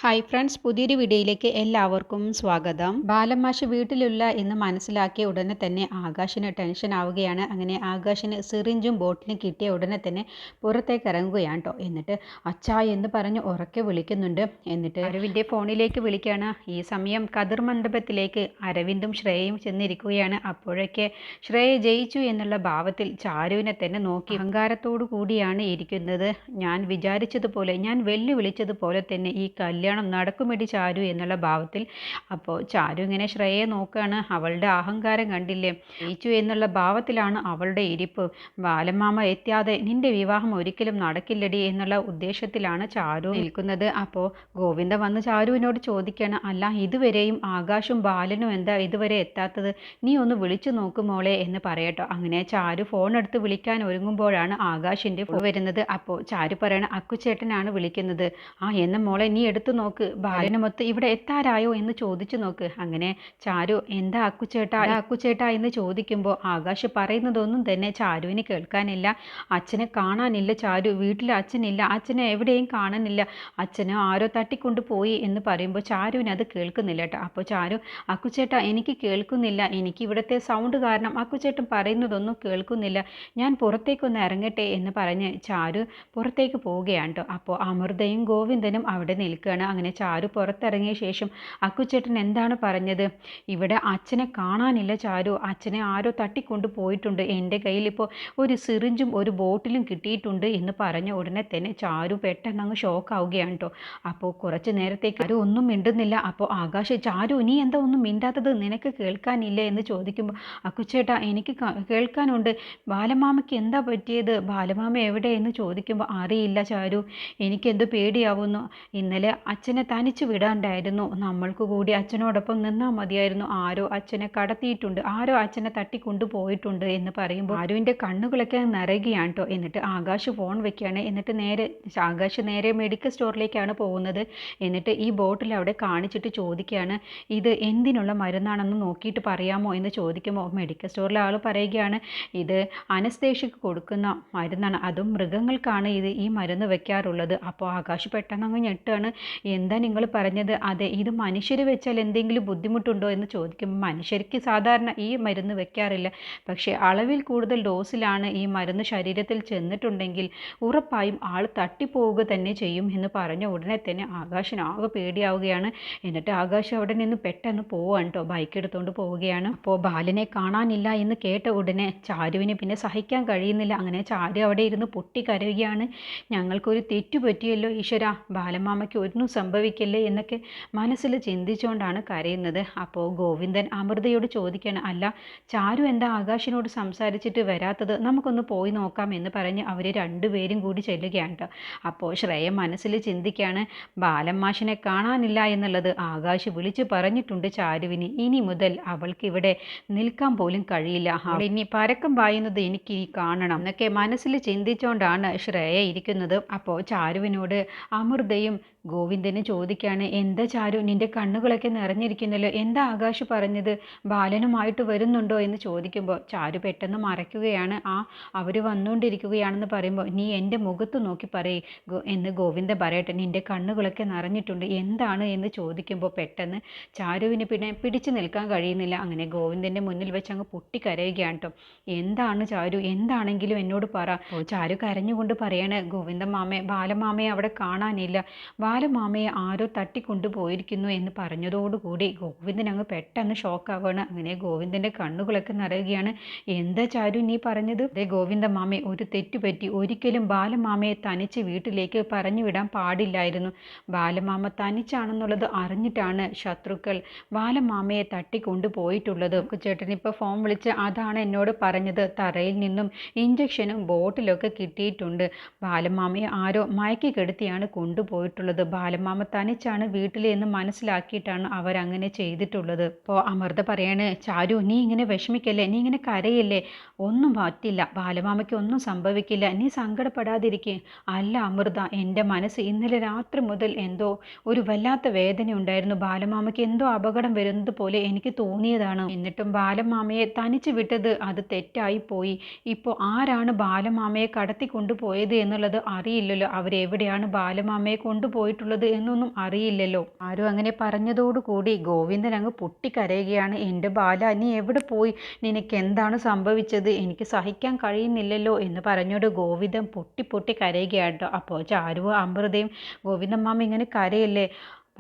Hi friends, പുതിയൊരു വീഡിയോയിലേക്ക് എല്ലാവർക്കും സ്വാഗതം. ബാലമാഷ് വീട്ടിലുള്ള എന്ന് മനസ്സിലാക്കിയ ഉടനെ തന്നെ ആകാശിന് ടെൻഷൻ ആവുകയാണ്. അങ്ങനെ ആകാശിന് സിറിഞ്ചും ബോട്ടിലും കിട്ടിയ ഉടനെ തന്നെ പുറത്തേക്ക് ഇറങ്ങുകയാണ് കേട്ടോ. എന്നിട്ട് അച്ഛാ എന്ന് പറഞ്ഞ് ഉറക്കെ വിളിക്കുന്നുണ്ട്. എന്നിട്ട് അരവിൻ്റെ ഫോണിലേക്ക് വിളിക്കുകയാണ്. ഈ സമയം കതിർ മണ്ഡപത്തിലേക്ക് അരവിന്ദും ശ്രേയയും ചെന്നിരിക്കുകയാണ്. അപ്പോഴൊക്കെ ശ്രേയ ജയിച്ചു എന്നുള്ള ഭാവത്തിൽ ചാരുവിനെ തന്നെ നോക്കി അഹങ്കാരത്തോടു കൂടിയാണ് ഇരിക്കുന്നത്. ഞാൻ വിചാരിച്ചതുപോലെ, ഞാൻ വെല്ലുവിളിച്ചതുപോലെ തന്നെ ഈ കല്യാണം നടക്കുമെടി ചാരു എന്നുള്ള ഭാവത്തിൽ. അപ്പോൾ ചാരു ഇങ്ങനെ ശ്രേയെ നോക്കുകയാണ്. അവളുടെ അഹങ്കാരം കണ്ടില്ലേ, ജയിച്ചു എന്നുള്ള ഭാവത്തിലാണ് അവളുടെ ഇരിപ്പ്. ബാലമാമ എത്തിയാതെ നിന്റെ വിവാഹം ഒരിക്കലും നടക്കില്ലടി എന്നുള്ള ഉദ്ദേശത്തിലാണ് ചാരു നിൽക്കുന്നത്. അപ്പോൾ ഗോവിന്ദ വന്ന് ചാരുവിനോട് ചോദിക്കുകയാണ്, അല്ല ഇതുവരെയും ആകാശും ബാലനും എന്താ ഇതുവരെ എത്താത്തത്, നീ ഒന്ന് വിളിച്ചു നോക്കുമോളെ എന്ന് പറയട്ടോ. അങ്ങനെ ചാരു ഫോൺ എടുത്ത് വിളിക്കാൻ ഒരുങ്ങുമ്പോഴാണ് ആകാശിൻ്റെ ഫോൺ വരുന്നത്. അപ്പോൾ ചാരു പറയണ അക്കുച്ചേട്ടനാണ് വിളിക്കുന്നത്. എന്ന മോളെ നീ എടുത്തു നോക്ക്, ബാലനുമൊത്ത് ഇവിടെ എത്താറായോ എന്ന് ചോദിച്ചു നോക്ക്. അങ്ങനെ ചാരു എന്താ അക്കുച്ചേട്ടാ എന്ന് ചോദിക്കുമ്പോൾ ആകാശ് പറയുന്നതൊന്നും തന്നെ ചാരുവിന് കേൾക്കാനില്ല. അച്ഛനെ കാണാനില്ല ചാരു, വീട്ടിൽ അച്ഛനില്ല, അച്ഛനെ എവിടെയും കാണാനില്ല, അച്ഛനെ ആരോ തട്ടിക്കൊണ്ട് പോയി എന്ന് പറയുമ്പോൾ ചാരുവിന് അത് കേൾക്കുന്നില്ല കേട്ടോ. അപ്പോൾ ചാരു, അക്കുച്ചേട്ടാ എനിക്ക് കേൾക്കുന്നില്ല, എനിക്ക് ഇവിടുത്തെ സൗണ്ട് കാരണം അക്കുച്ചേട്ടൻ പറയുന്നതൊന്നും കേൾക്കുന്നില്ല, ഞാൻ പുറത്തേക്കൊന്ന് ഇറങ്ങട്ടെ എന്ന് പറഞ്ഞ് ചാരു പുറത്തേക്ക് പോവുകയാണ് കേട്ടോ. അപ്പോൾ അമൃതയും ഗോവിന്ദനും അവിടെ നിൽക്കുകയാണ്. അങ്ങനെ ചാരു പുറത്തിറങ്ങിയ ശേഷം അക്കുച്ചേട്ടൻ എന്താണ് പറഞ്ഞത്, ഇവിടെ അച്ഛനെ കാണാനില്ല ചാരു, അച്ഛനെ ആരോ തട്ടിക്കൊണ്ട് പോയിട്ടുണ്ട്, എൻ്റെ കയ്യിൽ ഇപ്പോൾ ഒരു സിറിഞ്ചും ഒരു ബോട്ടിലും കിട്ടിയിട്ടുണ്ട് എന്ന് പറഞ്ഞ ഉടനെ തന്നെ ചാരു പെട്ടെന്ന് അങ്ങ് ഷോക്കാവുകയാണ് കേട്ടോ. അപ്പോൾ കുറച്ച് നേരത്തേക്ക് ആരും ഒന്നും മിണ്ടുന്നില്ല. അപ്പോൾ ആകാശ്, ചാരു നീ എന്താ ഒന്നും മിണ്ടാത്തത്, നിനക്ക് കേൾക്കാനില്ലേ എന്ന് ചോദിക്കുമ്പോൾ അക്കുച്ചേട്ടാ എനിക്ക് കേൾക്കാനുണ്ട്, ബാലമാമയ്ക്ക് എന്താ പറ്റിയത്, ബാലമാമ എവിടെ എന്ന് ചോദിക്കുമ്പോൾ അറിയില്ല ചാരു, എനിക്കെന്തോ പേടിയാവുന്നു, ഇന്നലെ അച്ഛനെ തനിച്ച് വിടാണ്ടായിരുന്നു, നമ്മൾക്ക് കൂടി അച്ഛനോടൊപ്പം നിന്നാൽ മതിയായിരുന്നു, ആരോ അച്ഛനെ കടത്തിയിട്ടുണ്ട്, ആരോ അച്ഛനെ തട്ടിക്കൊണ്ടുപോയിട്ടുണ്ട് എന്ന് പറയുമ്പോൾ ആരുവിൻ്റെ കണ്ണുകളൊക്കെ നിറയുകയാണ് കേട്ടോ. എന്നിട്ട് ആകാശ് ഫോൺ വെക്കുകയാണ്. എന്നിട്ട് ആകാശ് നേരെ മെഡിക്കൽ സ്റ്റോറിലേക്കാണ് പോകുന്നത്. എന്നിട്ട് ഈ ബോട്ടിൽ അവിടെ കാണിച്ചിട്ട് ചോദിക്കുകയാണ്, ഇത് എന്തിനുള്ള മരുന്നാണെന്ന് നോക്കിയിട്ട് പറയാമോ എന്ന് ചോദിക്കുമ്പോൾ മെഡിക്കൽ സ്റ്റോറിലെ ആൾ പറയുകയാണ്, ഇത് അനസ്തേഷ്യക്ക് കൊടുക്കുന്ന മരുന്നാണ്, അതും മൃഗങ്ങൾക്കാണ് ഈ മരുന്ന് വെക്കാറുള്ളത്. അപ്പോൾ ആകാശ് പെട്ടെന്ന് അങ്ങ് ഞെട്ടാണ്. എന്താ നിങ്ങൾ പറഞ്ഞത്, അതെ ഇത് മനുഷ്യർ വെച്ചാൽ എന്തെങ്കിലും ബുദ്ധിമുട്ടുണ്ടോ എന്ന് ചോദിക്കുമ്പോൾ മനുഷ്യർക്ക് സാധാരണ ഈ മരുന്ന് വെക്കാറില്ല, പക്ഷേ അളവിൽ കൂടുതൽ ഡോസിലാണ് ഈ മരുന്ന് ശരീരത്തിൽ ചെന്നിട്ടുണ്ടെങ്കിൽ ഉറപ്പായും ആൾ തട്ടിപ്പോവുക തന്നെ ചെയ്യും എന്ന് പറഞ്ഞ ഉടനെ തന്നെ ആകാശിന് ആകെ പേടിയാവുകയാണ്. എന്നിട്ട് ആകാശ് അവിടെ നിന്ന് പെട്ടെന്ന് പോവാണ് കേട്ടോ, ബൈക്ക് എടുത്തുകൊണ്ട് പോവുകയാണ്. അപ്പോൾ ബാലനെ കാണാനില്ല എന്ന് കേട്ട ഉടനെ ചാരുവിന് പിന്നെ സഹിക്കാൻ കഴിയുന്നില്ല. അങ്ങനെ ചാരു അവിടെ ഇരുന്ന് പൊട്ടിക്കരയുകയാണ്. ഞങ്ങൾക്കൊരു തെറ്റു പറ്റിയല്ലോ ഈശ്വര, ബാലമാമയ്ക്ക് ഒന്നും സംഭവിക്കല്ലേ എന്നൊക്കെ മനസ്സിൽ ചിന്തിച്ചുകൊണ്ടാണ് കരയുന്നത്. അപ്പോൾ ഗോവിന്ദൻ അമൃതയോട് ചോദിക്കുകയാണ്, അല്ല ചാരു എന്താ ആകാശിനോട് സംസാരിച്ചിട്ട് വരാത്തത്, നമുക്കൊന്ന് പോയി നോക്കാം എന്ന് പറഞ്ഞ് അവർ രണ്ടുപേരും കൂടി ചെല്ലുകയാണ് കേട്ടോ. അപ്പോൾ ശ്രേയ മനസ്സിൽ ചിന്തിക്കുകയാണ്, ബാലമാഷിനെ കാണാനില്ല എന്നുള്ളത് ആകാശ് വിളിച്ചു പറഞ്ഞിട്ടുണ്ട് ചാരുവിന്, ഇനി മുതൽ അവൾക്ക് ഇവിടെ നിൽക്കാൻ പോലും കഴിയില്ല, അവൾ ഇനി പരക്കം പായുന്നത് എനിക്ക് കാണണം എന്നൊക്കെ മനസ്സിൽ ചിന്തിച്ചുകൊണ്ടാണ് ശ്രേയ ഇരിക്കുന്നത്. അപ്പോൾ ചാരുവിനോട് അമൃതയും ഗോവിന്ദന് ചോദിക്കുകയാണ്, എന്താ ചാരു നിന്റെ കണ്ണുകളൊക്കെ നിറഞ്ഞിരിക്കുന്നല്ലോ, എന്താ ആകാശ് പറഞ്ഞത്, ബാലനുമായിട്ട് വരുന്നുണ്ടോ എന്ന് ചോദിക്കുമ്പോൾ ചാരു പെട്ടെന്ന് മറയ്ക്കുകയാണ്. അവർ വന്നുകൊണ്ടിരിക്കുകയാണെന്ന് പറയുമ്പോൾ നീ എൻ്റെ മുഖത്ത് നോക്കി പറയേ എന്ന് ഗോവിന്ദൻ പറയട്ടെ, നിന്റെ കണ്ണുകളൊക്കെ നിറഞ്ഞിട്ടുണ്ട്, എന്താണ് എന്ന് ചോദിക്കുമ്പോൾ പെട്ടെന്ന് ചാരുവിന് പിന്നെ പിടിച്ചു നിൽക്കാൻ കഴിയുന്നില്ല. അങ്ങനെ ഗോവിന്ദൻ്റെ മുന്നിൽ വെച്ച് അങ്ങ് പൊട്ടിക്കരയുകയാണ് കേട്ടോ. എന്താണ് ചാരു, എന്താണെങ്കിലും എന്നോട് പറ. ചാരു കരഞ്ഞുകൊണ്ട് പറയണേ, ഗോവിന്ദ മാമയെ ബാലമാമയെ അവിടെ കാണാനില്ല, ബാലമാമയെ ആരോ തട്ടിക്കൊണ്ടുപോയിരിക്കുന്നു എന്ന് പറഞ്ഞതോടുകൂടി ഗോവിന്ദൻ അങ്ങ് പെട്ടെന്ന് ഷോക്കാവാണ്. അങ്ങനെ ഗോവിന്ദൻ്റെ കണ്ണുകളൊക്കെ നിറയുകയാണ്. എന്താ ചാരു നീ പറഞ്ഞത്, അതേ ഗോവിന്ദ മാമയെ ഒരു തെറ്റുപറ്റി, ഒരിക്കലും ബാലമാമയെ തനിച്ച് വീട്ടിലേക്ക് പറഞ്ഞു വിടാൻ പാടില്ലായിരുന്നു, ബാലമാമ തനിച്ചാണെന്നുള്ളത് അറിഞ്ഞിട്ടാണ് ശത്രുക്കൾ ബാലമാമയെ തട്ടിക്കൊണ്ടുപോയിട്ടുള്ളത്, ചേട്ടൻ ഇപ്പോൾ ഫോൺ വിളിച്ച് അതാണ് എന്നോട് പറഞ്ഞത്, തറയിൽ നിന്നും ഇഞ്ചക്ഷനും ബോട്ടിലൊക്കെ കിട്ടിയിട്ടുണ്ട്, ബാലമാമയെ ആരോ മയക്കി കെടുത്തിയാണ് കൊണ്ടുപോയിട്ടുള്ളത്, ബാലമാമ തനിച്ചാണ് വീട്ടിൽ എന്ന് മനസ്സിലാക്കിയിട്ടാണ് അവരങ്ങനെ ചെയ്തിട്ടുള്ളത്. അപ്പോൾ അമൃത പറയാണ്, ചാരു നീ ഇങ്ങനെ വിഷമിക്കല്ലേ, നീ ഇങ്ങനെ കരയില്ലേ, ഒന്നും പറ്റില്ല, ബാലമാമയ്ക്ക് ഒന്നും സംഭവിക്കില്ല, നീ സങ്കടപ്പെടാതിരിക്കുക. അല്ല അമൃത, എൻ്റെ മനസ്സ് ഇന്നലെ രാത്രി മുതൽ എന്തോ ഒരു വല്ലാത്ത വേദന ഉണ്ടായിരുന്നു, ബാലമാമയ്ക്ക് എന്തോ അപകടം വരുന്നത് പോലെ എനിക്ക് തോന്നിയതാണ്, എന്നിട്ടും ബാലമാമയെ തനിച്ച് വിട്ടത് അത് തെറ്റായി പോയി, ഇപ്പോൾ ആരാണ് ബാലമാമയെ കടത്തി കൊണ്ടുപോയത് എന്നുള്ളത് അറിയില്ലല്ലോ, അവരെവിടെയാണ് ബാലമാമയെ കൊണ്ടുപോയി കൊണ്ടുപോയിട്ടുള്ളത് എന്നൊന്നും അറിയില്ലല്ലോ. ആരും അങ്ങനെ പറഞ്ഞതോടുകൂടി ഗോവിന്ദൻ അങ്ങ് പൊട്ടിക്കരയുകയാണ്. എൻ്റെ ബാല, നീ എവിടെ പോയി? നിനക്ക് എന്താണ് സംഭവിച്ചത്? എനിക്ക് സഹിക്കാൻ കഴിയുന്നില്ലല്ലോ എന്ന് പറഞ്ഞോട് ഗോവിന്ദൻ പൊട്ടി പൊട്ടി കരയുകയാണ് കേട്ടോ. അപ്പോൾ ചാരുവും അമൃതയും ഗോവിന്ദമ്മാമ ഇങ്ങനെ കരയല്ലേ,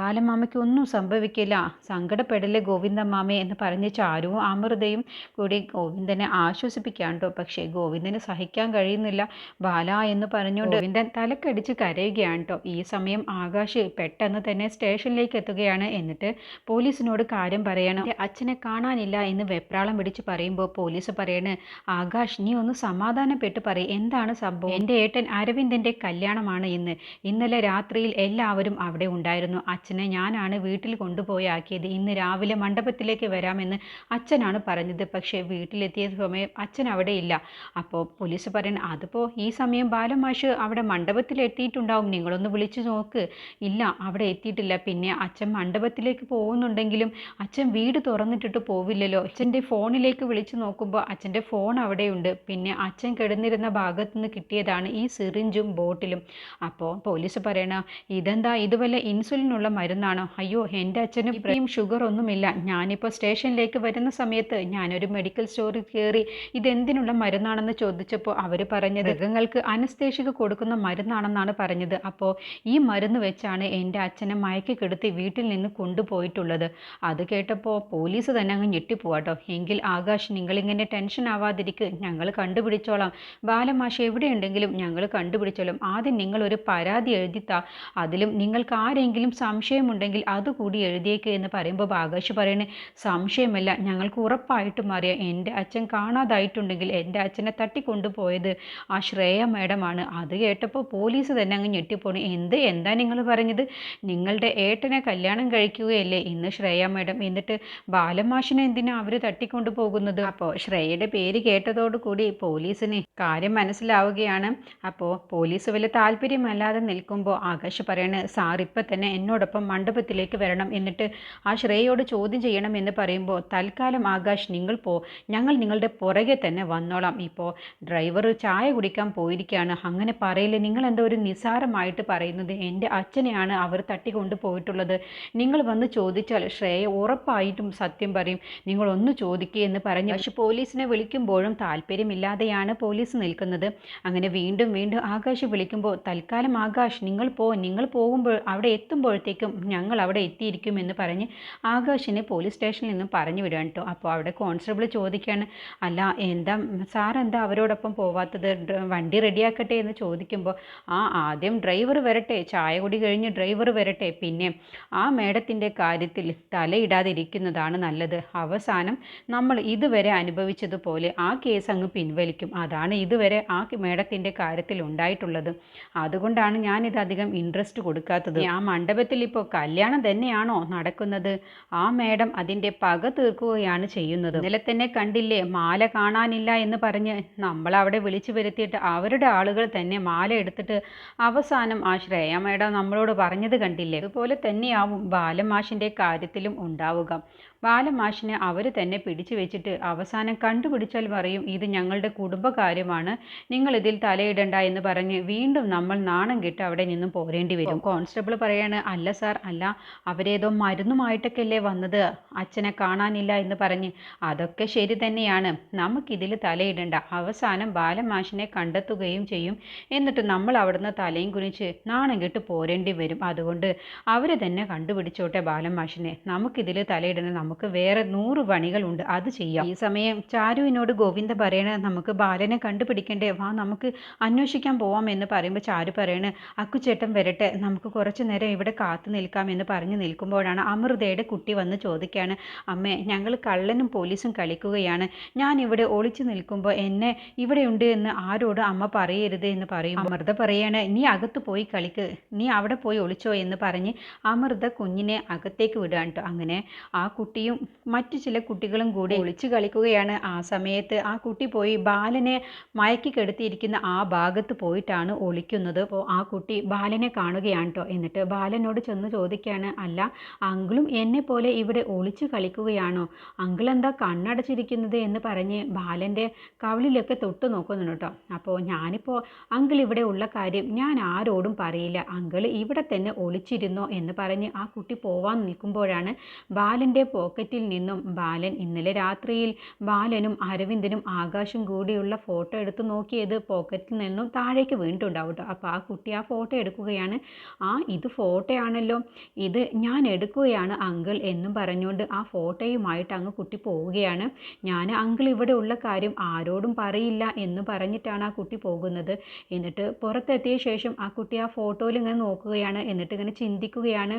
ബാലമാമയ്ക്ക് ഒന്നും സംഭവിക്കില്ല, സങ്കടപ്പെടല്ലേ ഗോവിന്ദമ്മാമേ എന്ന് പറഞ്ഞ് ചാരുവും അമൃതയും കൂടി ഗോവിന്ദനെ ആശ്വസിപ്പിക്കാൻ കേട്ടോ. പക്ഷേ ഗോവിന്ദന് സഹിക്കാൻ കഴിയുന്നില്ല. ബാല എന്ന് പറഞ്ഞുകൊണ്ട് ഗോവിന്ദൻ തലക്കടിച്ച് കരയുകയാണ് കേട്ടോ. ഈ സമയം ആകാശ് പെട്ടെന്ന് തന്നെ സ്റ്റേഷനിലേക്ക് എത്തുകയാണ്. എന്നിട്ട് പോലീസിനോട് കാര്യം പറയണം. അച്ഛനെ കാണാനില്ല എന്ന് വെപ്രാളം പിടിച്ച് പറയുമ്പോൾ പോലീസ് പറയണ്, ആകാശ് നീ ഒന്ന് സമാധാനപ്പെട്ട് പറയും, എന്താണ് സംഭവം? എൻ്റെ ഏട്ടൻ അരവിന്ദൻ്റെ കല്യാണമാണ് ഇന്ന്. ഇന്നലെ രാത്രിയിൽ എല്ലാവരും അവിടെ ഉണ്ടായിരുന്നു. അച്ഛനെ ഞാനാണ് വീട്ടിൽ കൊണ്ടുപോയി ആക്കിയത്. ഇന്ന് രാവിലെ മണ്ഡപത്തിലേക്ക് വരാമെന്ന് അച്ഛനാണ് പറഞ്ഞത്. പക്ഷേ വീട്ടിലെത്തിയ സമയം അച്ഛൻ അവിടെ ഇല്ല. അപ്പോൾ പോലീസ് പറയുന്നത്, അതിപ്പോൾ ഈ സമയം ബാലമാഷ് അവിടെ മണ്ഡപത്തിൽ എത്തിയിട്ടുണ്ടാവും, നിങ്ങളൊന്ന് വിളിച്ചു നോക്ക്. ഇല്ല, അവിടെ എത്തിയിട്ടില്ല. പിന്നെ അച്ഛൻ മണ്ഡപത്തിലേക്ക് പോകുന്നുണ്ടെങ്കിലും അച്ഛൻ വീട് തുറന്നിട്ടിട്ട് പോവില്ലല്ലോ. അച്ഛൻ്റെ ഫോണിലേക്ക് വിളിച്ചു നോക്കുമ്പോൾ അച്ഛൻ്റെ ഫോൺ അവിടെയുണ്ട്. പിന്നെ അച്ഛൻ കിടന്നിരുന്ന ഭാഗത്തു നിന്ന് കിട്ടിയതാണ് ഈ സിറിഞ്ചും ബോട്ടിലും. അപ്പോൾ പോലീസ് പറയണ, ഇതെന്താ, ഇത് വല്ല ഇൻസുലിനുള്ള മരുന്നാണോ? അയ്യോ, എൻ്റെ അച്ഛന് ഇത്രയും ഷുഗർ ഒന്നുമില്ല. ഞാനിപ്പോൾ സ്റ്റേഷനിലേക്ക് വരുന്ന സമയത്ത് ഞാനൊരു മെഡിക്കൽ സ്റ്റോറിൽ കയറി ഇതെന്തിനുള്ള മരുന്നാണെന്ന് ചോദിച്ചപ്പോൾ അവർ പറഞ്ഞത് മൃഗങ്ങൾക്ക് അനസ്തേഷിക കൊടുക്കുന്ന മരുന്നാണെന്നാണ് പറഞ്ഞത്. അപ്പോൾ ഈ മരുന്ന് വെച്ചാണ് എൻ്റെ അച്ഛനെ മയക്കി കെടുത്തി വീട്ടിൽ നിന്ന് കൊണ്ടുപോയിട്ടുള്ളത്. അത് കേട്ടപ്പോൾ പോലീസ് തന്നെ അങ്ങ് ഞെട്ടിപ്പോവാട്ടോ. എങ്കിൽ ആകാശ്, നിങ്ങളിങ്ങനെ ടെൻഷൻ ആവാതിരിക്ക്, ഞങ്ങൾ കണ്ടുപിടിച്ചോളാം. ബാലമാഷ് എവിടെയുണ്ടെങ്കിലും ഞങ്ങൾ കണ്ടുപിടിച്ചോളാം. ആദ്യം നിങ്ങളൊരു പരാതി എഴുതിത്താ, അതിലും നിങ്ങൾക്ക് ആരെങ്കിലും സംശയമുണ്ടെങ്കിൽ അതുകൂടി എഴുതിയേക്ക് എന്ന് പറയുമ്പോൾ ആകാശ് പറയുന്നത്, സംശയമല്ല, ഞങ്ങൾക്ക് ഉറപ്പായിട്ടും അറിയാം. എൻ്റെ അച്ഛൻ കാണാതായിട്ടുണ്ടെങ്കിൽ എൻ്റെ അച്ഛനെ തട്ടിക്കൊണ്ടുപോയത് ആ ശ്രേയ മേഡമാണ്. അത് കേട്ടപ്പോൾ പോലീസ് തന്നെ അങ്ങ് ഞെട്ടിപ്പോണു. എന്താ നിങ്ങൾ പറഞ്ഞത്? നിങ്ങളുടെ ഏട്ടനെ കല്യാണം കഴിക്കുകയല്ലേ ഇന്ന് ശ്രേയ മേഡം, എന്നിട്ട് ബാലമാഷിനെ എന്തിനാ അവർ തട്ടിക്കൊണ്ടു പോകുന്നത്? അപ്പോൾ ശ്രേയയുടെ പേര് കേട്ടതോടുകൂടി പോലീസിന് കാര്യം മനസ്സിലാവുകയാണ്. അപ്പോൾ പോലീസ് വലിയ താല്പര്യമല്ലാതെ നിൽക്കുമ്പോൾ ആകാശ് പറയണേ, സാർ ഇപ്പം തന്നെ എന്നോടൊപ്പം മണ്ഡപത്തിലേക്ക് വരണം, എന്നിട്ട് ആ ശ്രേയയോട് ചോദ്യം ചെയ്യണം എന്ന് പറയുമ്പോൾ, തൽക്കാലം ആകാശ് നിങ്ങൾ ഞങ്ങൾ നിങ്ങളുടെ പുറകെ തന്നെ വന്നോളാം. ഇപ്പോൾ ഡ്രൈവർ ചായ കുടിക്കാൻ പോയിരിക്കുകയാണ്. അങ്ങനെ പറയില്ലേ, നിങ്ങൾ എന്താ ഒരു നിസ്സാരമായിട്ട് പറയുന്നത്? എൻ്റെ അച്ഛനെയാണ് അവർ തട്ടിക്കൊണ്ടു പോയിട്ടുള്ളത്. നിങ്ങൾ വന്ന് ചോദിച്ചാൽ ശ്രേയ ഉറപ്പായിട്ടും സത്യം പറയും. നിങ്ങളൊന്ന് ചോദിക്കുക എന്ന് പറഞ്ഞ് പക്ഷെ പോലീസിനെ വിളിക്കുമ്പോഴും താല്പര്യമില്ലാതെയാണ് പോലീസ് നിൽക്കുന്നത്. അങ്ങനെ വീണ്ടും വീണ്ടും ആകാശ് വിളിക്കുമ്പോൾ, തൽക്കാലം ആകാശ് നിങ്ങൾ പോകുമ്പോൾ അവിടെ എത്തുമ്പോഴത്തേക്കും ഞങ്ങൾ അവിടെ എത്തിയിരിക്കുമെന്ന് പറഞ്ഞ് ആകാശിനെ പോലീസ് സ്റ്റേഷനിൽ നിന്നും പറഞ്ഞു വിടുകയാണ് കേട്ടോ. അപ്പോൾ അവിടെ കോൺസ്റ്റബിൾ ചോദിക്കുകയാണ്, അല്ല സാറെന്താ അവരോടൊപ്പം പോവാത്തത്? വണ്ടി റെഡിയാക്കട്ടെ എന്ന് ചോദിക്കുമ്പോൾ, ആദ്യം ഡ്രൈവർ വരട്ടെ, ചായ കുടി കഴിഞ്ഞ് ഡ്രൈവർ വരട്ടെ, പിന്നെ ആ മേഡത്തിൻ്റെ കാര്യത്തിൽ തലയിടാതിരിക്കുന്നതാണ് നല്ലത്. അവസാനം നമ്മൾ ഇതുവരെ അനുഭവിച്ചതുപോലെ ആ കേസ് അങ്ങ് പിൻവലിക്കും. അതാണ് ഇതുവരെ ആ മേഡത്തിൻ്റെ കാര്യത്തിൽ ഉണ്ടായിട്ടുള്ളത്. അതുകൊണ്ടാണ് ഞാനിത് അധികം ഇൻട്രസ്റ്റ് കൊടുക്കാത്തത്. ആ മണ്ഡപത്തിൽ ഇപ്പോൾ കല്യാണം തന്നെയാണോ നടക്കുന്നത്? ആ മേഡം അതിൻ്റെ പക തീർക്കുകയാണ് ചെയ്യുന്നത്. ഇന്നലെ തന്നെ കണ്ടില്ലേ, മാല കാണാനില്ല എന്ന് പറഞ്ഞ് നമ്മളവിടെ വിളിച്ചു വരുത്തിയിട്ട് അവരുടെ ആളുകൾ തന്നെ മാല എടുത്തിട്ട് അവസാനം ആ ശ്രേയ മേഡം നമ്മളോട് പറഞ്ഞത് കണ്ടില്ലേ? അതുപോലെ തന്നെയാവും ബാലമാഷിൻ്റെ കാര്യത്തിലും ഉണ്ടാവുക. ബാലമാഷിനെ അവർ തന്നെ പിടിച്ചു വെച്ചിട്ട് അവസാനം കണ്ടുപിടിച്ചാൽ പറയും, ഇത് ഞങ്ങളുടെ കുടുംബകാര്യമാണ്, നിങ്ങളിതിൽ തലയിടണ്ട എന്ന് പറഞ്ഞ് വീണ്ടും നമ്മൾ നാണം കെട്ട് അവിടെ നിന്നും പോരേണ്ടി വരും. കോൺസ്റ്റബിൾ പറയാണ്, അല്ല സാർ, അല്ല, അവരേതോ മരുന്നുമായിട്ടൊക്കെ അല്ലേ വന്നത്, അച്ഛനെ കാണാനില്ല എന്ന് പറഞ്ഞ്. അതൊക്കെ ശരി തന്നെയാണ്, നമുക്കിതിൽ തലയിടണ്ട. അവസാനം ബാലമാഷിനെ കണ്ടെത്തുകയും ചെയ്യും. എന്നിട്ട് നമ്മൾ അവിടുന്ന് തലയും കുനിച്ച് നാണം കെട്ട് പോരേണ്ടി വരും. അതുകൊണ്ട് അവർ തന്നെ കണ്ടുപിടിച്ചോട്ടെ ബാലമാഷിനെ, നമുക്കിതിൽ തലയിടണം, നമുക്ക് വേറെ 100 പണികളുണ്ട്, അത് ചെയ്യാം. ഈ സമയം ചാരുവിനോട് ഗോവിന്ദ പറയണ, നമുക്ക് ബാലനെ കണ്ടുപിടിക്കണ്ടേ, വാ നമുക്ക് അന്വേഷിക്കാൻ പോവാം എന്ന് പറയുമ്പോൾ ചാരു പറയണ, അക്കുചേട്ടൻ വരട്ടെ, നമുക്ക് കുറച്ചു നേരം ഇവിടെ കാത്തു നിൽക്കാം എന്ന് പറഞ്ഞു നിൽക്കുമ്പോഴാണ് അമൃതയുടെ കുട്ടി വന്ന് ചോദിക്കുകയാണ്, അമ്മേ, ഞങ്ങൾ കള്ളനും പോലീസും കളിക്കുകയാണ്, ഞാൻ ഇവിടെ ഒളിച്ചു നിൽക്കുമ്പോൾ എന്നെ ഇവിടെയുണ്ട് എന്ന് ആരോട് അമ്മ പറയരുത് എന്ന് പറയും. അമൃത പറയാണ്, നീ അകത്ത് പോയി കളിക്ക്, നീ അവിടെ പോയി ഒളിച്ചോ എന്ന് പറഞ്ഞ് അമൃത കുഞ്ഞിനെ അകത്തേക്ക് വിടുകയാണ് കേട്ടോ. അങ്ങനെ ആ കുട്ടിയും മറ്റു ചില കുട്ടികളും കൂടി ഒളിച്ചു കളിക്കുകയാണ്. ആ സമയത്ത് ആ കുട്ടി പോയി ബാലനെ മയക്കി കെടുത്തിയിരിക്കുന്ന ആ ഭാഗത്ത് പോയിട്ടാണ് ഒളിക്കുന്നത്. അപ്പോൾ ആ കുട്ടി ബാലനെ കാണുകയാണ് കേട്ടോ. എന്നിട്ട് ബാലനോട് ചെന്ന് എന്ന് ചോദിക്കുകയാണ്. അല്ല, അങ്കിളും എന്നെ പോലെ ഇവിടെ ഒളിച്ചു കളിക്കുകയാണോ? അങ്കിൾ എന്താ കണ്ണടച്ചിരിക്കുന്നത് എന്ന് പറഞ്ഞ് ബാലൻ്റെ കവിളിലൊക്കെ തൊട്ട് നോക്കുന്നുണ്ട് കേട്ടോ. അപ്പോൾ ഞാനിപ്പോൾ അങ്കിൾ ഇവിടെ ഉള്ള കാര്യം ഞാൻ ആരോടും പറയില്ല, അങ്കിൾ ഇവിടെ തന്നെ ഒളിച്ചിരുന്നോ എന്ന് പറഞ്ഞ് ആ കുട്ടി പോവാൻ നിൽക്കുമ്പോഴാണ് ബാലൻ്റെ പോക്കറ്റിൽ നിന്നും ബാലൻ ഇന്നലെ രാത്രിയിൽ ബാലനും അരവിന്ദനും ആകാശും കൂടിയുള്ള ഫോട്ടോ എടുത്ത് നോക്കിയത് പോക്കറ്റിൽ നിന്നും താഴേക്ക് വീണിട്ടുണ്ടാവും കേട്ടോ. അപ്പോൾ ആ കുട്ടി ആ ഫോട്ടോ എടുക്കുകയാണ്. ഇത് ഫോട്ടോ ആണല്ലോ, ഇത് ഞാൻ എടുക്കുകയാണ് അങ്കിൾ എന്നും പറഞ്ഞുകൊണ്ട് ആ ഫോട്ടോയുമായിട്ട് അങ്ങ് കുട്ടി പോവുകയാണ്. ഞാൻ അങ്കിൾ ഇവിടെ ഉള്ള കാര്യം ആരോടും പറയില്ല എന്ന് പറഞ്ഞിട്ടാണ് ആ കുട്ടി പോകുന്നത്. എന്നിട്ട് പുറത്തെത്തിയ ശേഷം ആ കുട്ടി ആ ഫോട്ടോയിൽ ഇങ്ങനെ നോക്കുകയാണ്. എന്നിട്ട് ഇങ്ങനെ ചിന്തിക്കുകയാണ്,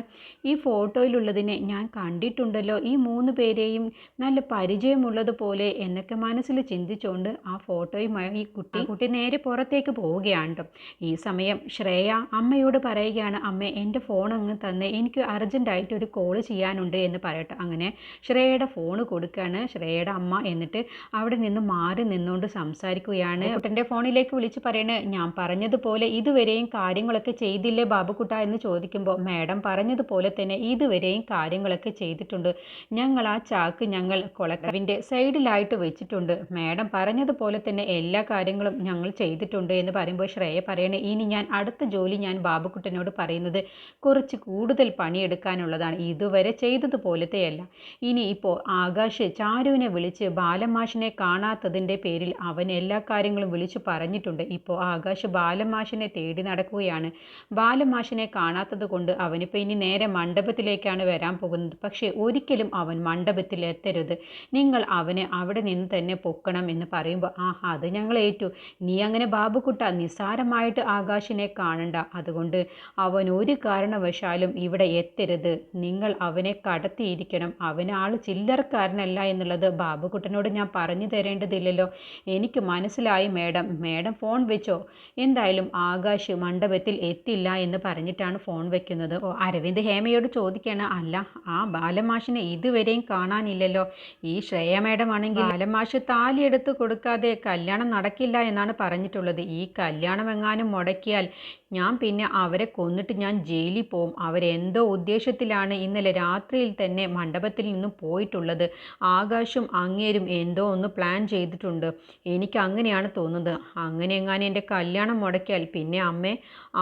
ഈ ഫോട്ടോയിലുള്ളതിനെ ഞാൻ കണ്ടിട്ടുണ്ടല്ലോ, ഈ 3 പേരെയും നല്ല പരിചയമുള്ളതുപോലെ എന്നൊക്കെ മനസ്സിൽ ചിന്തിച്ചുകൊണ്ട് ആ ഫോട്ടോയുമായി ഈ കുട്ടി നേരെ പുറത്തേക്ക് പോവുകയാണ്. ഈ സമയം ശ്രേയ അമ്മയോട് പറയുകയാണ്, അമ്മ എൻ്റെ ഫോൺ അങ്ങ് തന്നെ, എനിക്ക് അർജൻറ്റായിട്ട് ഒരു കോള് ചെയ്യാനുണ്ട് എന്ന് പറയട്ടെ. അങ്ങനെ ശ്രേയയുടെ ഫോൺ കൊടുക്കുകയാണ് ശ്രേയയുടെ അമ്മ. എന്നിട്ട് അവിടെ നിന്ന് മാറി നിന്നുകൊണ്ട് സംസാരിക്കുകയാണ്. കുട്ടൻ്റെ ഫോണിലേക്ക് വിളിച്ച് പറയണേ, ഞാൻ പറഞ്ഞതുപോലെ ഇതുവരെയും കാര്യങ്ങളൊക്കെ ചെയ്തില്ലേ ബാബുക്കുട്ട എന്ന് ചോദിക്കുമ്പോൾ, മാഡം പറഞ്ഞതുപോലെ തന്നെ ഇതുവരെയും കാര്യങ്ങളൊക്കെ ചെയ്തിട്ടുണ്ട്. ഞങ്ങൾ ആ ചാക്ക് ഞങ്ങൾ കൊളക്കവിൻ്റെ സൈഡിലായിട്ട് വെച്ചിട്ടുണ്ട്. മാഡം പറഞ്ഞതുപോലെ തന്നെ എല്ലാ കാര്യങ്ങളും ഞങ്ങൾ ചെയ്തിട്ടുണ്ട് എന്ന് പറയുമ്പോൾ ശ്രേയ പറയണേ, ഇനി ഞാൻ അടുത്ത ജോലി ഞാൻ ബാബുക്കുട്ടനോട് പറയുന്നത് കുറച്ച് കൂടുതൽ പണിയെടുക്കാനുള്ളതാണ്, ഇതുവരെ ചെയ്തതുപോലത്തെയല്ല. ഇനി ഇപ്പോൾ ആകാശ് ചാരുവിനെ വിളിച്ച് ബാലമാഷിനെ കാണാത്തതിൻ്റെ പേരിൽ അവൻ എല്ലാ കാര്യങ്ങളും വിളിച്ചു പറഞ്ഞിട്ടുണ്ട്. ഇപ്പോൾ ആകാശ് ബാലമാഷിനെ തേടി നടക്കുകയാണ്. ബാലമാഷിനെ കാണാത്തത് കൊണ്ട് അവനിപ്പോൾ ഇനി നേരെ മണ്ഡപത്തിലേക്കാണ് വരാൻ പോകുന്നത്. പക്ഷേ ഒരിക്കലും അവൻ മണ്ഡപത്തിൽ എത്തരുത്, നിങ്ങൾ അവനെ അവിടെ നിന്ന് തന്നെ പൊക്കണം എന്ന് പറയുമ്പോൾ, അത് ഞങ്ങൾ ഏറ്റു. നീ അങ്ങനെ ബാബുക്കുട്ട നിസ്സാരമായിട്ട് ആകാശിനെ കാണണ്ട, അതുകൊണ്ട് അവൻ ഒരു കാരണവശാലും ഇവിടെ എത്തരുത്. നിങ്ങൾ അവനെ കടത്തിയിരിക്കണം. അവൻ ആൾ ചില്ലറക്കാരനല്ല എന്നുള്ളത് ബാബുക്കുട്ടനോട് ഞാൻ പറഞ്ഞു തരേണ്ടതില്ലല്ലോ. എനിക്ക് മനസ്സിലായി മേഡം, മേഡം ഫോൺ വെച്ചോ. എന്തായാലും ആകാശ് മണ്ഡപത്തിൽ എത്തില്ല എന്ന് പറഞ്ഞിട്ടാണ് ഫോൺ വെക്കുന്നത്. അരവിന്ദ് ഹേമയോട് ചോദിക്കുകയാണ്, അല്ല ആ ബാലമാഷിനെ ഇതുവരെയും കാണാനില്ലല്ലോ. ഈ ശ്രേയ മേഡം ആണെങ്കിൽ ബാലമാഷ് താലിയെടുത്ത് കൊടുക്കാതെ കല്യാണം നടക്കില്ല എന്നാണ് പറഞ്ഞിട്ടുള്ളത്. ഈ കല്യാണം എങ്ങാനും മുടക്കിയാൽ ഞാൻ പിന്നെ അവരെ കൊന്നിട്ട് ഞാൻ ജയിലിൽ പോവും. അവരെന്തോ ഉദ്ദേശത്തിലാണ് ഇന്നലെ രാത്രിയിൽ തന്നെ മണ്ഡപത്തിൽ നിന്നും പോയിട്ടുള്ളത്. ആകാശും അങ്ങേരും എന്തോ ഒന്ന് പ്ലാൻ ചെയ്തിട്ടുണ്ട്. എനിക്ക് അങ്ങനെയാണ് തോന്നുന്നത്. അങ്ങനെ എങ്ങാനും എൻ്റെ കല്യാണം മുടക്കിയാൽ പിന്നെ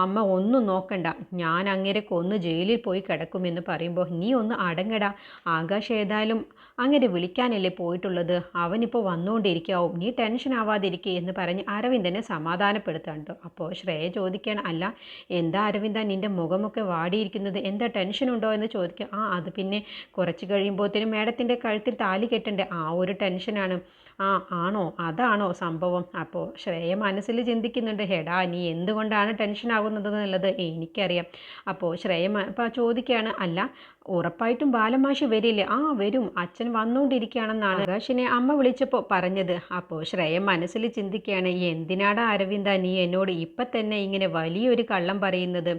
അമ്മ ഒന്നും നോക്കണ്ട, ഞാൻ അങ്ങേരെ കൊന്ന് ജയിലിൽ പോയി കിടക്കുമെന്ന് പറയുമ്പോൾ, നീ ഒന്ന് അടങ്ങടാ, ആകാശ് ഏതായാലും അങ്ങനെ വിളിക്കാനല്ലേ പോയിട്ടുള്ളത്, അവനിപ്പോൾ വന്നുകൊണ്ടിരിക്കാവും, നീ ടെൻഷൻ ആവാതിരിക്കുക എന്ന് പറഞ്ഞ് അരവിന്ദനെ സമാധാനപ്പെടുത്താണ്ടോ. അപ്പോൾ ശ്രേയ ചോദിക്കുകയാണ്, അല്ല എന്താ അരവിന്ദ നിൻ്റെ മുഖമൊക്കെ വാടിയിരിക്കുന്നത്, എന്താ ടെൻഷനുണ്ടോ എന്ന് ചോദിക്കുക. അത് പിന്നെ കുറച്ച് കഴിയുമ്പോഴത്തേനും മേഡത്തിൻ്റെ കഴുത്തിൽ താലി കെട്ടണ്ടേ, ആ ഒരു ടെൻഷനാണ്. ആണോ, അതാണോ സംഭവം? അപ്പോൾ ശ്രേയ മനസ്സിൽ ചിന്തിക്കുന്നുണ്ട്, ഹെടാ നീ എന്തുകൊണ്ടാണ് ടെൻഷൻ ആകുന്നത് എന്നുള്ളത് എനിക്കറിയാം. അപ്പോൾ ശ്രേയ ചോദിക്കുകയാണ്, അല്ല ഉറപ്പായിട്ടും ബാലമാഷി വരില്ലേ? വരും, അച്ഛൻ വന്നുകൊണ്ടിരിക്കുകയാണെന്നാണ് ആകാശിനെ അമ്മ വിളിച്ചപ്പോൾ പറഞ്ഞത്. അപ്പോൾ ശ്രേയ മനസ്സിൽ ചിന്തിക്കുകയാണ്, എന്തിനാടാ അരവിന്ദ നീ എന്നോട് ഇപ്പം തന്നെ ഇങ്ങനെ വലിയൊരു കള്ളം പറയുന്നത്?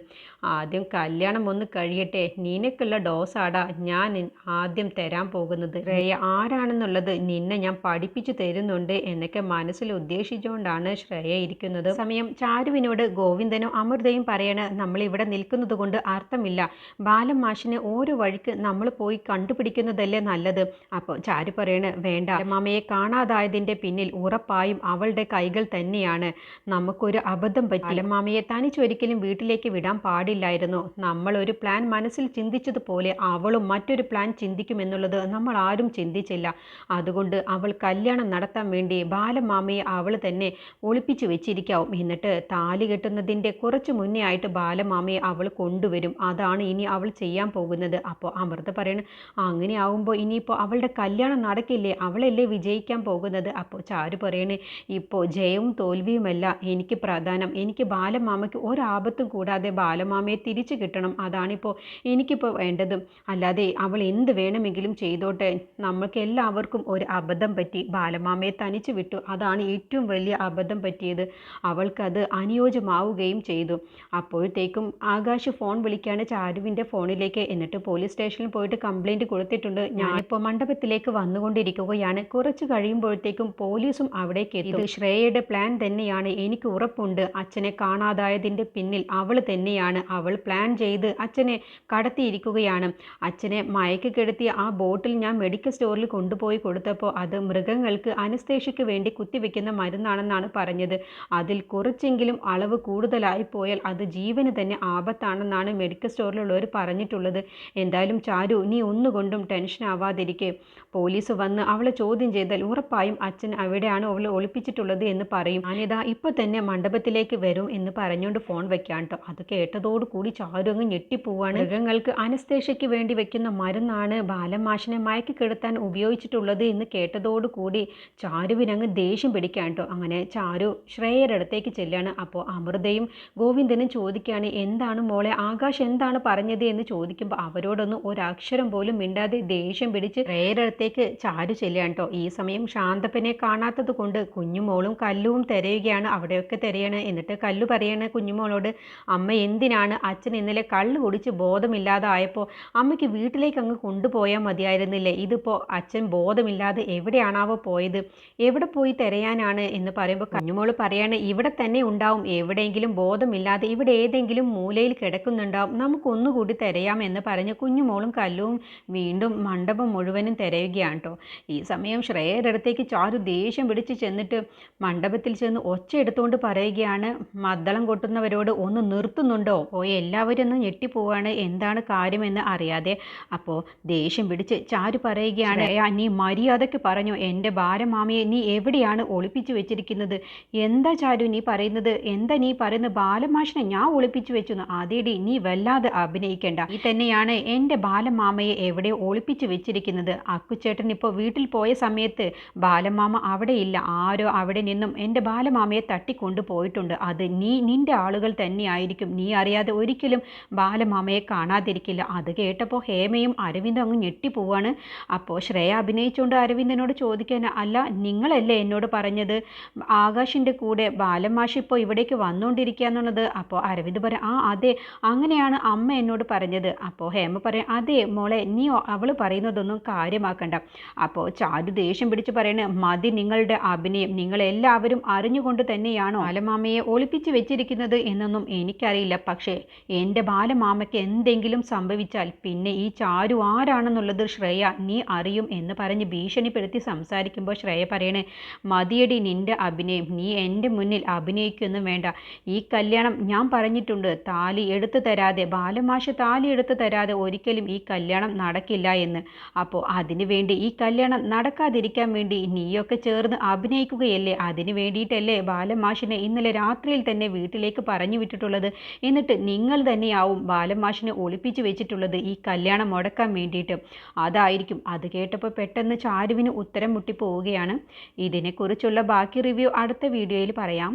ആദ്യം കല്യാണം ഒന്ന് കഴിയട്ടെ, നിനക്കുള്ള ഡോസാടാ ഞാൻ ആദ്യം തരാൻ പോകുന്നത്. ശ്രേയ ആരാണെന്നുള്ളത് നിന്നെ ഞാൻ പഠിപ്പിച്ചു തരുന്നുണ്ട് എന്നൊക്കെ മനസ്സിൽ ഉദ്ദേശിച്ചുകൊണ്ടാണ് ശ്രേയ ഇരിക്കുന്നത്. സമയം ചാരുവിനോട് ഗോവിന്ദനും അമൃതയും പറയണ, നമ്മൾ ഇവിടെ നിൽക്കുന്നത് കൊണ്ട് അർത്ഥമില്ല, ബാലമാഷിനെ ഓരോ വഴിക്ക് നമ്മൾ പോയി കണ്ടുപിടിക്കുന്നതല്ലേ നല്ലത്. അപ്പോൾ ചാരു പറയണ, വേണ്ട, മാമയെ കാണാതായതിൻ്റെ പിന്നിൽ ഉറപ്പായും അവളുടെ കൈകൾ തന്നെയാണ്. നമുക്കൊരു അബദ്ധം പറ്റി, മാമയെ തനിച്ചൊരിക്കലും വീട്ടിലേക്ക് വിടാൻ പാടില്ലായിരുന്നു. നമ്മളൊരു പ്ലാൻ മനസ്സിൽ ചിന്തിച്ചതുപോലെ അവളും മറ്റൊരു പ്ലാൻ ചിന്തിക്കുമെന്നുള്ളത് നമ്മൾ ആരും ചിന്തിച്ചില്ല. അതുകൊണ്ട് അവൾ കല്യാണം നടത്താൻ വേണ്ടി ബാലമാമയെ അവൾ തന്നെ ഒളിപ്പിച്ചു വെച്ചിരിക്കാവും. എന്നിട്ട് താലി കെട്ടുന്നതിൻ്റെ കുറച്ച് മുന്നേ ആയിട്ട് ബാലമാമയെ അവൾ കൊണ്ടുവരും. അതാണ് ഇനി അവൾ ചെയ്യാൻ പോകുന്നത്. അപ്പോൾ അമൃത പറയണ, അങ്ങനെ ആവുമ്പോൾ ഇനിയിപ്പോൾ അവളുടെ കല്യാണം നടക്കില്ലേ, അവളല്ലേ വിജയിക്കാൻ പോകുന്നത്. അപ്പോൾ ചാരു പറയണേ, ഇപ്പോൾ ജയവും തോൽവിയുമല്ല എനിക്ക് പ്രധാനം, എനിക്ക് ബാലമാമയ്ക്ക് ഒരാപത്തും കൂടാതെ ബാലമാമയെ തിരിച്ചു കിട്ടണം, അതാണിപ്പോൾ എനിക്കിപ്പോൾ വേണ്ടത്. അല്ലാതെ അവൾ എന്ത് വേണമെങ്കിലും ചെയ്തോട്ടെ, നമ്മൾക്ക് എല്ലാവർക്കും ഒരു അബദ്ധം പറ്റി, ബാലമാമയെ തനിച്ചു വിട്ടു, അതാണ് ഏറ്റവും വലിയ അബദ്ധം പറ്റിയത്. അവൾക്കത് അനുയോജ്യമാവുകയും ചെയ്തു. അപ്പോഴത്തേക്കും ആകാശ് ഫോൺ വിളിക്കുകയാണ് ചാരുവിൻ്റെ ഫോണിലേക്ക്. എന്നിട്ട് പോലീസ് സ്റ്റേഷനിൽ പോയിട്ട് കംപ്ലൈൻറ്റ് കൊടുത്തിട്ടുണ്ട്, ഞാനിപ്പോൾ മണ്ഡപത്തിലേക്ക് വന്നുകൊണ്ടിരിക്കുകയാണ്, കുറച്ച് കഴിയുമ്പോഴത്തേക്കും പോലീസും അവിടേക്ക് എത്തും. ഇത് ശ്രേയയുടെ പ്ലാൻ തന്നെയാണ്, എനിക്ക് ഉറപ്പുണ്ട്. അച്ഛനെ കാണാതായതിൻ്റെ പിന്നിൽ അവൾ തന്നെയാണ്, അവൾ പ്ലാൻ ചെയ്ത് അച്ഛനെ കടത്തിയിരിക്കുകയാണ്. അച്ഛനെ മയക്ക് കിടത്തിയ ആ ബോട്ടിൽ ഞാൻ മെഡിക്കൽ സ്റ്റോറിൽ കൊണ്ടുപോയി കൊടുത്തപ്പോൾ അത് മൃഗങ്ങൾക്ക് അനസ്തേഷ്യയ്ക്ക് വേണ്ടി കുത്തിവെക്കുന്ന മരുന്നാണെന്നാണ് പറഞ്ഞത്. അതിൽ കുറച്ചെങ്കിലും അളവ് കൂടുതലായി പോയാൽ അത് ജീവന് തന്നെ ആപത്താണെന്നാണ് മെഡിക്കൽ സ്റ്റോറിലുള്ളവർ പറഞ്ഞിട്ടുള്ളത്. എന്തായാലും ചാരു, നീ ഒന്നുകൊണ്ടും ടെൻഷൻ ആവാതിരിക്കെ. പോലീസ് വന്ന് അവളെ ചോദ്യം ചെയ്താൽ ഉറപ്പായും അച്ഛൻ അവിടെയാണ് അവൾ ഒളിപ്പിച്ചിട്ടുള്ളത് എന്ന് പറയും. ഞാനിതാ ഇപ്പോൾ തന്നെ മണ്ഡപത്തിലേക്ക് വരും എന്ന് പറഞ്ഞുകൊണ്ട് ഫോൺ വെക്കാൻ കേട്ടോ. അത് കേട്ടതോടുകൂടി ചാരു അങ്ങ് ഞെട്ടിപ്പോവാണ്. മൃഗങ്ങൾക്ക് അനസ്തേഷ്യയ്ക്ക് വേണ്ടി വെക്കുന്ന മരുന്നാണ് ബാലമാഷിനെ മയക്കി കിടത്താൻ ഉപയോഗിച്ചിട്ടുള്ളത് എന്ന് കേട്ടതോടുകൂടി ചാരുവിനങ്ങ് ദേഷ്യം പിടിക്കാൻ കേട്ടോ. അങ്ങനെ ചാരു ശ്രേയയുടെ അടുത്തേക്ക് ചെല്ലാണ്. അപ്പോൾ അമൃതയും ഗോവിന്ദനും ചോദിക്കുകയാണ്, എന്താണ് മോളെ ആകാശ് എന്താണ് പറഞ്ഞത് എന്ന് ചോദിക്കുമ്പോൾ അവരോടൊന്നും ഒരക്ഷരം പോലും മിണ്ടാതെ ദേഷ്യം പിടിച്ച് ശ്രേയയുടെ അടുത്തേക്ക് ചാരു ചെല്ലുകയാണ് കേട്ടോ. ഈ സമയം ശാന്തപ്പനെ കാണാത്തത് കൊണ്ട് കുഞ്ഞുമോളും കല്ലുവും തിരയുകയാണ്. അവിടെയൊക്കെ തിരയാണ്. എന്നിട്ട് കല്ലു പറയാണ് കുഞ്ഞുമോളോട്, അമ്മ എന്തിനാണ് അച്ഛൻ ഇന്നലെ കള്ള് കുടിച്ച് ബോധമില്ലാതായപ്പോൾ അമ്മയ്ക്ക് വീട്ടിലേക്ക് അങ്ങ് കൊണ്ടുപോയാൽ മതിയായിരുന്നില്ലേ? ഇതിപ്പോൾ അച്ഛൻ ബോധമില്ലാതെ എവിടെയാണാവോ പോയത്? എവിടെ പോയി തിരയാനാണ് എന്ന് പറയുമ്പോൾ കുഞ്ഞുമോൾ പറയാണ്, ഇവിടെ തന്നെ ഉണ്ടാവും, എവിടെയെങ്കിലും ബോധമില്ലാതെ ഇവിടെ ഏതെങ്കിലും മൂലയിൽ കിടക്കുന്നുണ്ടാവും, നമുക്കൊന്നുകൂടി തിരയാം എന്ന് പറഞ്ഞ് കുഞ്ഞുമോളും കല്ലുവും വീണ്ടും മണ്ഡപം മുഴുവനും തിരയുകയാണ് കേട്ടോ. ഈ സമയം ശ്രേയയുടെ അടുത്തേക്ക് ചാരു ദേഷ്യം പിടിച്ച് ചെന്നിട്ട് മണ്ഡപത്തിൽ ചെന്ന് ഒച്ച എടുത്തുകൊണ്ട് പറയുകയാണ്, മദ്ദളം കൊട്ടുന്നവരോട് ഒന്ന് നിർത്തുന്നുണ്ടോ? പോയി എല്ലാവരും ഒന്ന് ഞെട്ടിപ്പോവാണ് എന്താണ് കാര്യമെന്ന് അറിയാതെ. അപ്പോൾ ദേഷ്യം പിടിച്ച് ചാരു പറയുകയാണ്, നീ മര്യാദയ്ക്ക് പറഞ്ഞു, എൻ്റെ ബാലമാമയെ നീ എവിടെയാണ് ഒളിപ്പിച്ചു വെച്ചിരിക്കുന്നത്? എന്താ ചാരു നീ പറയുന്നത്? എന്താ നീ പറയുന്നത്? ബാലമാഷിനെ ഞാൻ ഒളിപ്പിച്ചു വെച്ചു? അതേടി, നീ വല്ലാതെ അഭിനയിക്കേണ്ട. ഈ തന്നെയാണ് എൻ്റെ ബാലമാമയെ എവിടെ ഒളിപ്പിച്ചു വെച്ചിരിക്കുന്നത്. അക്കുച്ചേട്ടൻ ഇപ്പോൾ വീട്ടിൽ പോയ സമയത്ത് ബാലമാമ അവിടെയില്ല. ആരോ അവിടെ നിന്നും എൻ്റെ ബാലമാമയെ തട്ടിക്കൊണ്ടു പോയിട്ടുണ്ട്. അത് നിൻ്റെ ആളുകൾ തന്നെയായിരിക്കും. നീ അറിയാതെ ഒരിക്കലും ബാലമാമയെ കാണാതിരിക്കില്ല. അത് കേട്ടപ്പോൾ ഹേമയും അരവിന്ദും അങ്ങ് ഞെട്ടിപ്പോവാണ്. അപ്പോൾ ശ്രേയ അഭിനയിച്ചുകൊണ്ട് അരവിന്ദനോട് ചോദിക്കാൻ, അല്ല നിങ്ങളല്ലേ എന്നോട് പറഞ്ഞത് ആകാശിൻ്റെ കൂടെ ബാലമാഷ് ഇപ്പോൾ ഇവിടേക്ക് വന്നുകൊണ്ടിരിക്കുക എന്നുള്ളത്? അപ്പോൾ അരവിന്ദ് പറയാം, അതെ, അങ്ങനെയാണ് അമ്മ എന്നോട് പറഞ്ഞത്. അപ്പോൾ ഹേമ പറയാം, അതെ മോളെ, നീ അവൾ പറയുന്നതൊന്നും കാര്യമാക്കണ്ട. അപ്പോൾ ചാരു ദേഷ്യം പിടിച്ച് പറയണേ, മതി നിങ്ങളുടെ അഭിനയം. നിങ്ങളെല്ലാവരും അറിഞ്ഞുകൊണ്ട് തന്നെയാണോ ബാലമാമയെ ഒളിപ്പിച്ച് വെച്ചിരിക്കുന്നത് എന്നൊന്നും എനിക്കറിയില്ല. പക്ഷേ എൻ്റെ ബാലമാമയ്ക്ക് എന്തെങ്കിലും സംഭവിച്ചാൽ പിന്നെ ഈ ചാരു ആരാണെന്നുള്ളത് ശ്രേയ നീ അറിയും എന്ന് പറഞ്ഞ് ഭീഷണിപ്പെടുത്തി സംസാരിക്കുമ്പോൾ ശ്രേയ പറയണേ, മതിയടി നിൻ്റെ അഭിനയം, നീ എൻ്റെ മുന്നിൽ അഭിനയിക്കൊന്നും വേണ്ട. ഈ കല്യാണം ഞാൻ പറഞ്ഞിട്ടുണ്ട്, താലി എടുത്തു തരാതെ, ബാലമാഷ് താലി എടുത്തു തരാതെ ഒരിക്കലും ഈ കല്യാണം നടക്കില്ല എന്ന്. അപ്പോൾ അതിനു വേണ്ടി, ഈ കല്യാണം നടക്കാതിരിക്കാൻ വേണ്ടി നീയൊക്കെ ചേർന്ന് അഭിനയിക്കുകയല്ലേ? അതിന് വേണ്ടിയിട്ടല്ലേ ബാലമാഷിനെ ഇന്നലെ രാത്രിയിൽ തന്നെ വീട്ടിലേക്ക് പറഞ്ഞു വിട്ടിട്ടുള്ളത്? എന്നിട്ട് നിങ്ങൾ തന്നെയാവും ബാലമാഷിനെ ഒളിപ്പിച്ചു വെച്ചിട്ടുള്ളത് ഈ കല്യാണം മുടക്കാൻ വേണ്ടിയിട്ട്. അതായിരിക്കും. അത് കേട്ടപ്പോൾ പെട്ടെന്ന് ചാരുവിന് ഉത്തരം മുട്ടിപ്പോവുകയാണ്. ഇതിനെക്കുറിച്ചുള്ള ബാക്കി റിവ്യൂ അടുത്ത വീഡിയോയിൽ പറയാം.